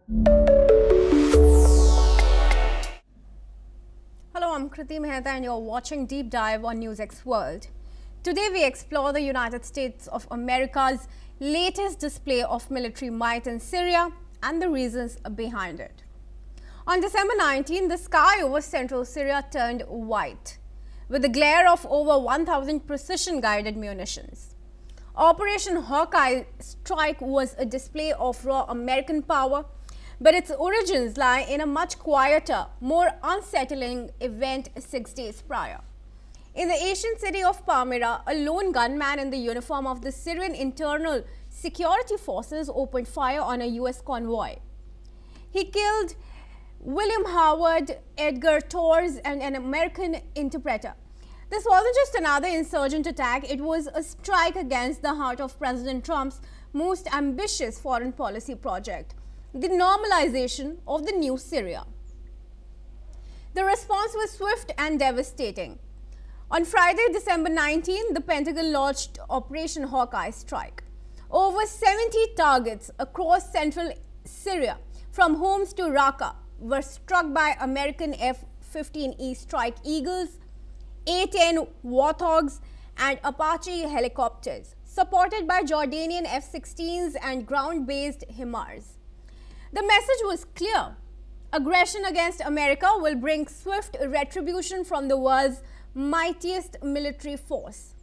Hello, I'm Kriti Mehta and you're watching Deep Dive on NewsX World. Today we explore the United States of America's latest display of military might in Syria and the reasons behind it. On December 19, the sky over central Syria turned white with the glare of over 1,000 precision-guided munitions. Operation Hawkeye strike was a display of raw American power, but its origins lie in a much quieter, more unsettling event 6 days prior. In the ancient city of Palmyra, a lone gunman in the uniform of the Syrian Internal Security Forces opened fire on a U.S. convoy. He killed William Howard, Edgar Torres, and an American interpreter. This wasn't just another insurgent attack, it was a strike against the heart of President Trump's most ambitious foreign policy project, the normalization of the new Syria. The response was swift and devastating. On Friday, December 19, the Pentagon launched Operation Hawkeye strike. Over 70 targets across central Syria, from Homs to Raqqa, were struck by American F-15E Strike Eagles, A-10 Warthogs, and Apache helicopters, supported by Jordanian F-16s and ground-based HIMARS. The message was clear. Aggression against America will bring swift retribution from the world's mightiest military force.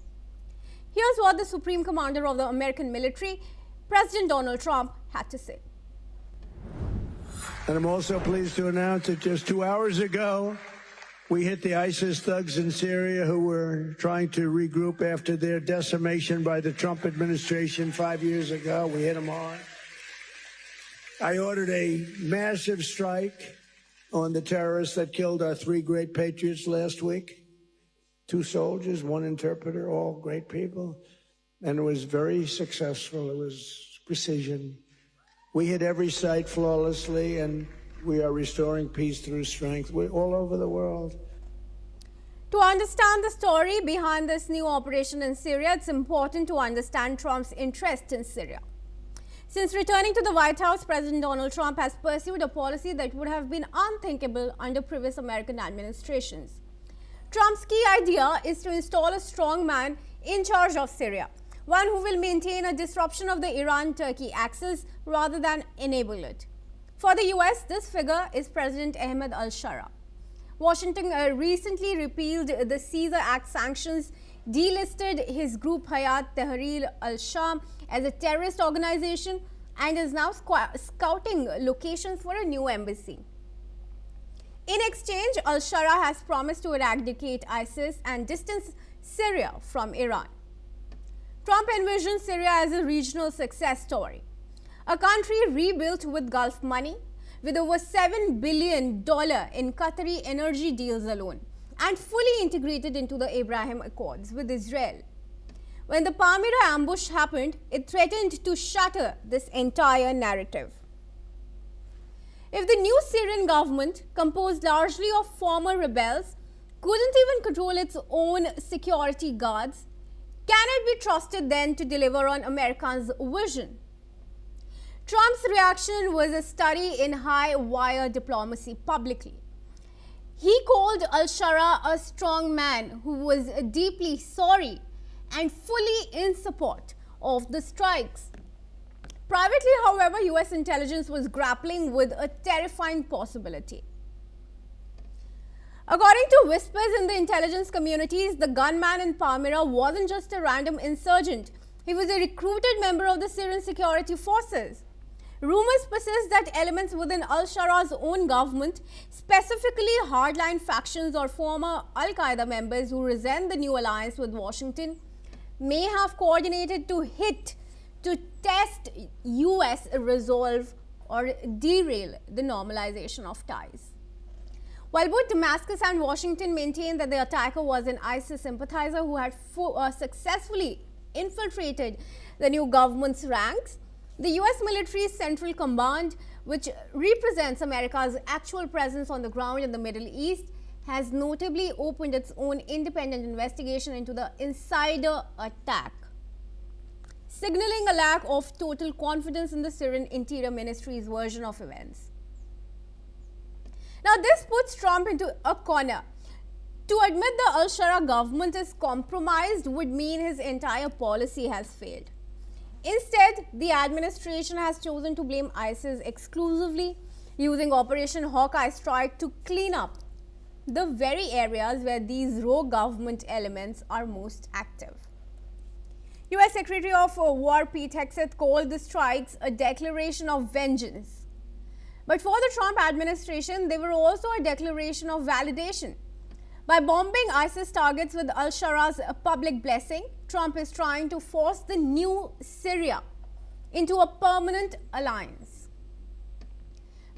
Here's what the Supreme Commander of the American military, President Donald Trump, had to say. And I'm also pleased to announce that just 2 hours ago, we hit the ISIS thugs in Syria who were trying to regroup after their decimation by the Trump administration 5 years ago. We hit them hard. I ordered a massive strike on the terrorists that killed our 3 great patriots last week. 2 soldiers, 1 interpreter, all great people. And it was very successful. It was precision. We hit every site flawlessly, and we are restoring peace through strength. We're all over the world. To understand the story behind this new operation in Syria, it's important to understand Trump's interest in Syria. Since returning to the White House, President Donald Trump has pursued a policy that would have been unthinkable under previous American administrations. Trump's key idea is to install a strong man in charge of Syria, one who will maintain a disruption of the Iran-Turkey axis rather than enable it. For the US, this figure is President Ahmed al-Sharaa. Washington recently repealed the Caesar Act sanctions, delisted his group Hayat Tahrir al-Sham as a terrorist organization, and is now scouting locations for a new embassy. In exchange, al-Sharaa has promised to eradicate ISIS and distance Syria from Iran. Trump envisions Syria as a regional success story, a country rebuilt with Gulf money, with over $7 billion in Qatari energy deals alone, and fully integrated into the Abraham Accords with Israel. When the Palmyra ambush happened, it threatened to shatter this entire narrative. If the new Syrian government, composed largely of former rebels, couldn't even control its own security guards, can it be trusted then to deliver on America's vision? Trump's reaction was a study in high-wire diplomacy publicly. He called al-Sharaa a strong man who was deeply sorry and fully in support of the strikes. Privately, however, US intelligence was grappling with a terrifying possibility. According to whispers in the intelligence communities, the gunman in Palmyra wasn't just a random insurgent. He was a recruited member of the Syrian security forces. Rumors persist that elements within al-Sharaa's own government, specifically hardline factions or former Al-Qaeda members who resent the new alliance with Washington, may have coordinated to test US resolve or derail the normalization of ties. While both Damascus and Washington maintained that the attacker was an ISIS sympathizer who had successfully infiltrated the new government's ranks, the US military's Central Command, which represents America's actual presence on the ground in the Middle East, has notably opened its own independent investigation into the insider attack. signaling a lack of total confidence in the Syrian Interior Ministry's version of events. Now, this puts Trump into a corner. To admit the al-Sharaa government is compromised would mean his entire policy has failed. Instead, the administration has chosen to blame ISIS exclusively, using Operation Hawkeye strike to clean up the very areas where these rogue government elements are most active. US Secretary of War Pete Hegseth called the strikes a declaration of vengeance. But for the Trump administration, they were also a declaration of validation. By bombing ISIS targets with al-Sharaa's public blessing, Trump is trying to force the new Syria into a permanent alliance.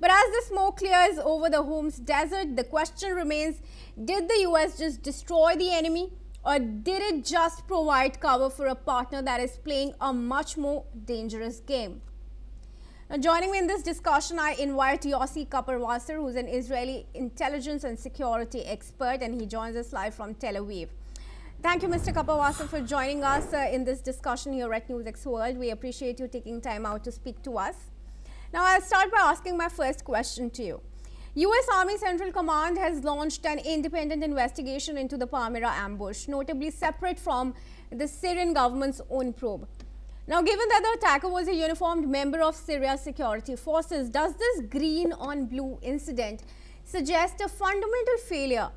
But as the smoke clears over the Homs desert, the question remains, did the US just destroy the enemy, or did it just provide cover for a partner that is playing a much more dangerous game? Now, joining me in this discussion, I invite Yossi Kapur-Wasser, who's an Israeli intelligence and security expert, and he joins us live from Tel Aviv. Thank you, Mr. Kapur-Wasser, for joining us in this discussion here at NewsX World. We appreciate you taking time out to speak to us. Now, I'll start by asking my first question to you. U.S. Army Central Command has launched an independent investigation into the Palmyra ambush, notably separate from the Syrian government's own probe. Now, given that the attacker was a uniformed member of Syria's security forces, does this green on blue incident suggest a fundamental failure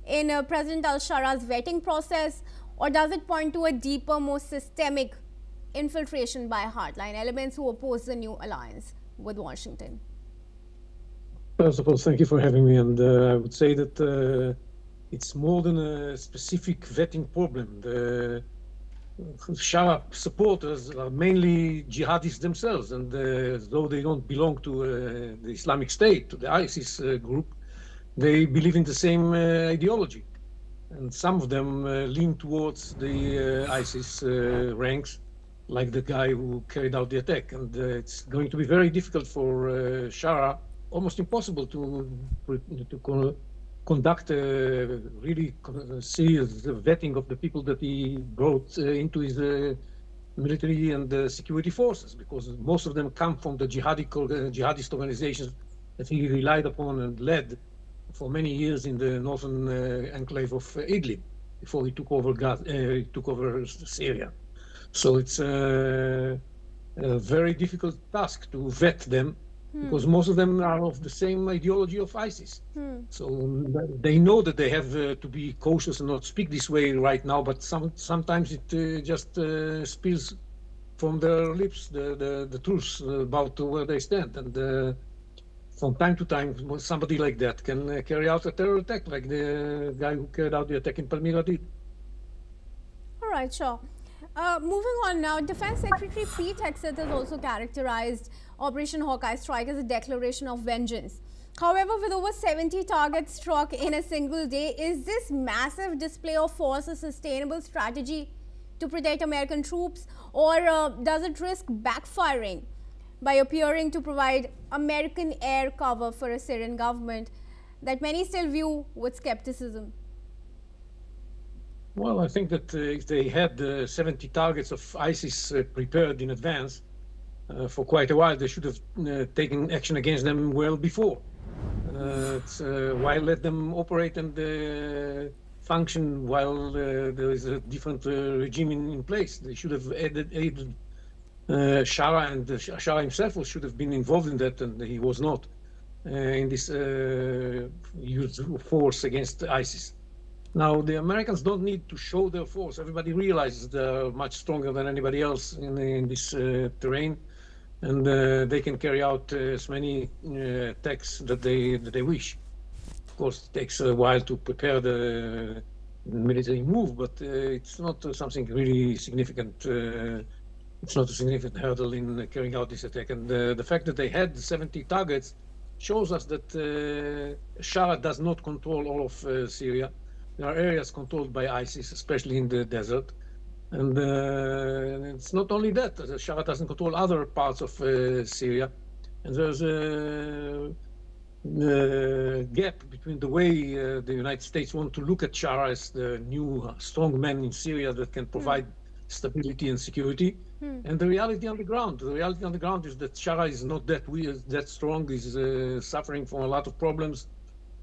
in President al-Sharaa's vetting process, or does it point to a deeper, more systemic infiltration by hardline elements who oppose the new alliance with Washington? First of all, thank you for having me. And I would say that it's more than a specific vetting problem. The Sharaa supporters are mainly jihadists themselves, and though they don't belong to the Islamic State, to the ISIS group, they believe in the same ideology. And some of them lean towards the ISIS ranks, like the guy who carried out the attack. And it's going to be very difficult for Sharaa, almost impossible to conduct a really serious vetting of the people that he brought into his military and security forces, because most of them come from the jihadist organizations that he relied upon and led for many years in the northern enclave of Idlib before he took over Syria. So it's a very difficult task to vet them, because most of them are of the same ideology of ISIS. So they know that they have to be cautious and not speak this way right now, but sometimes it just spills from their lips the truth about where they stand. And from time to time, somebody like that can carry out a terror attack, like the guy who carried out the attack in Palmyra did. All right, sure. Moving on now, Defense Secretary Pete Hegseth has also characterized Operation Hawkeye strike as a declaration of vengeance. However, with over 70 targets struck in a single day, is this massive display of force a sustainable strategy to protect American troops, or does it risk backfiring by appearing to provide American air cover for a Syrian government that many still view with skepticism? Well, I think that if they had 70 targets of ISIS prepared in advance for quite a while, they should have taken action against them well before. Why let them operate and function while there is a different regime in place? They should have aided Sharaa, and Sharaa himself should have been involved in that, and he was not in this use of force against ISIS. Now, the Americans don't need to show their force. Everybody realizes they're much stronger than anybody else in this terrain, and they can carry out as many attacks that they wish. Of course, it takes a while to prepare the military move, but it's not something really significant. It's not a significant hurdle in carrying out this attack. And the fact that they had 70 targets shows us that Sharaa does not control all of Syria. There are areas controlled by ISIS, especially in the desert. And it's not only that, Sharaa doesn't control other parts of Syria. And there's a gap between the way the United States want to look at Sharaa as the new strong man in Syria that can provide stability and security. And the reality on the ground is that Sharaa is not that strong, is suffering from a lot of problems.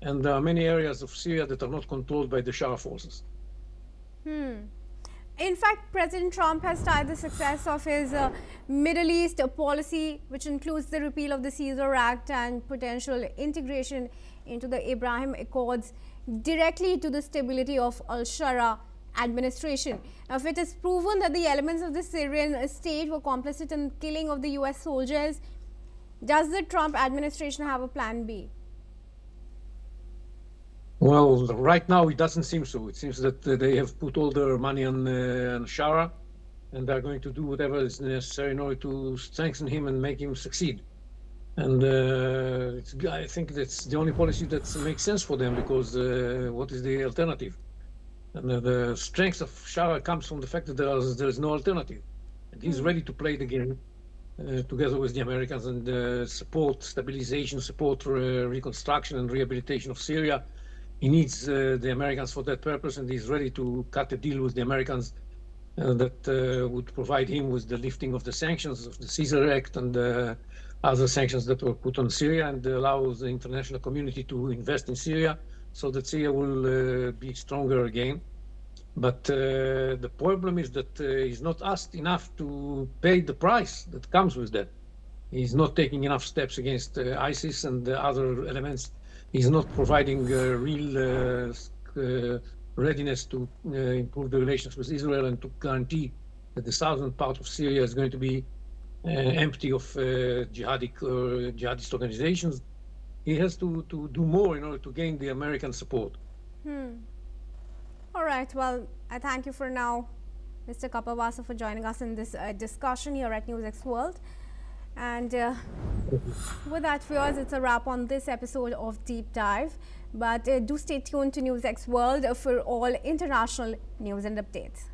And there are many areas of Syria that are not controlled by the Sharaa forces. In fact, President Trump has tied the success of his Middle East policy, which includes the repeal of the Caesar Act and potential integration into the Abraham Accords, directly to the stability of al-Sharaa administration. Now, if it is proven that the elements of the Syrian state were complicit in killing of the US soldiers, does the Trump administration have a plan B? Well, right now it doesn't seem so. It seems that they have put all their money on Sharaa, and they're going to do whatever is necessary in order to strengthen him and make him succeed. And I think that's the only policy that makes sense for them, because what is the alternative? And the strength of Sharaa comes from the fact that there is no alternative. And he's ready to play the game together with the Americans and support stabilization, support reconstruction and rehabilitation of Syria. He needs the Americans for that purpose, and he's ready to cut a deal with the Americans that would provide him with the lifting of the sanctions of the Caesar Act and other sanctions that were put on Syria, and allow the international community to invest in Syria so that Syria will be stronger again. But the problem is that he's not asked enough to pay the price that comes with that. He's not taking enough steps against ISIS and the other elements. He's not providing real readiness to improve the relations with Israel and to guarantee that the southern part of Syria is going to be empty of jihadist organizations. He has to do more in order to gain the American support. All right. Well, I thank you for now, Mr. Kapawasa, for joining us in this discussion here at NewsX World. And with that, viewers, it's a wrap on this episode of Deep Dive. But do stay tuned to NewsX World for all international news and updates.